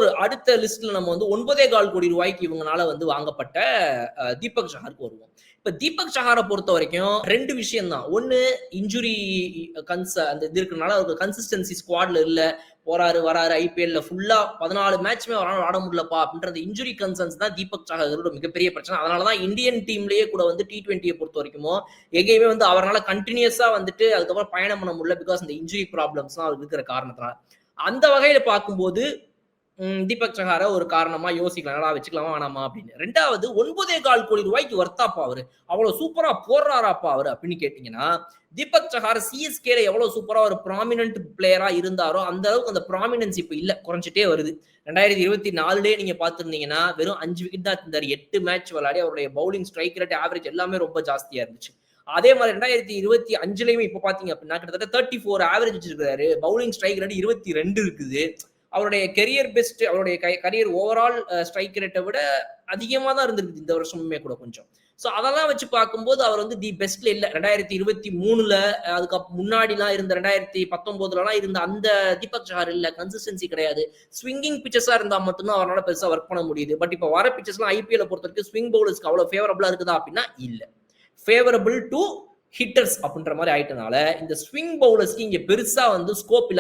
இன்னொரு அடுத்த லிஸ்ட்ல நம்ம வந்து 9.25 கோடி ரூபாய்க்கு இவங்கனால வந்து வாங்கப்பட்ட தீபக் சஹாருக்கு வருவோம். இப்ப தீபக் சஹாரை பொறுத்த வரைக்கும் 2 விஷயம் தான். ஒண்ணு இன்ஜுரி அந்த இது இருக்கனால அவருக்கு கன்சிஸ்டன்சி ஸ்குவாட்ல இல்ல. போறாரு வராரு ஐபிஎல்ல ஃபுல்லா 14 மேட்ச்மே அவரால் ஆட முடியலப்பா அப்படின்ற இன்ஜுரி கன்சர்ன்ஸ் தான் தீபக் சஹாரோட மிகப்பெரிய பிரச்சனை. அதனாலதான் இந்தியன் டீம்லயே கூட வந்து T20 பொறுத்த வரைக்கும் எங்கேயுமே வந்து அவரால் கண்டினியூஸா வந்துட்டு அதுக்கப்புறம் பயணம் பண்ண முடியல. பிகாஸ் இந்த இன்ஜுரி ப்ராப்ளம்ஸ் தான் அவருக்கு இருக்கிற காரணத்தினால. அந்த வகையில பார்க்கும்போது தீபக் சஹார ஒரு காரணமா யோசிக்கலாம் வச்சுக்கலாமா வேணாமா அப்படின்னு. 2வது 9.25 கோடி ரூபாய்க்கு வர்த்தாப்பா அவரு, அவ்வளவு சூப்பரா போடுறாராப்பா அவரு அப்படின்னு கேட்டீங்கன்னா, தீபக் சஹார் சிஎஸ்கேல எவ்வளவு சூப்பரா ஒரு ப்ராமினன்ட் பிளேயரா இருந்தாரோ அந்த அளவுக்கு அந்த ப்ராமினன்ஸ் இப்ப இல்ல, குறைஞ்சிட்டே வருது. 2024 நீங்க பாத்துருந்தீங்கன்னா வெறும் 5 விக்கெட் தான் இருந்தாரு. 8 மேட்ச் விளையாடி அவருடைய பவுலிங் ஸ்ட்ரைக் ரேட் ஆவரேஜ் எல்லாமே ரொம்ப ஜாஸ்தியா இருந்துச்சு. அதே மாதிரி 2025லயுமே இப்ப பாத்தீங்க அப்படின்னா கிட்டத்தட்ட 34 ஆவரேஜ் வச்சிருக்காரு. பவுலிங் ஸ்ட்ரைக் ரேட் 22 இருக்குது. அவருடைய கெரியர் பெஸ்ட், அவருடைய கரியர் ஓவரால் ஸ்ட்ரைக் ரேட்டை விட அதிகமா தான் இருந்திருக்கு இந்த வருஷமுமே கூட கொஞ்சம். சோ அதெல்லாம் வச்சு பார்க்கும்போது அவர் வந்து தி பெஸ்ட்ல இல்ல. 2023ல அதுக்கு முன்னாடிலாம் இருந்த 2019லலாம் இருந்த அந்த தீபக் சஹார் இல்ல. கன்சிஸ்டன்சி கிடையாது. ஸ்விங்கிங் பிச்சஸா இருந்தா மட்டும்தான் அவரால் பெருசா ஒர்க் பண்ண முடியுது. பட் இப்ப வர பிச்சஸ்லாம் ஐபிஎல் பொறுத்த வரைக்கும் ஸ்விங் பவுலர்ஸ்க்கு அவ்வளவு ஃபேவரபிளா இருக்குதா அப்படின்னா இல்ல. ஃபேவரபிள் டு ஹிட்டர்ஸ் அப்படின்ற மாதிரி ஆயிட்டனால இந்த ஸ்விங் பவுலர்ஸ்க்கு இங்க பெருசா வந்து ஸ்கோப் இல்ல.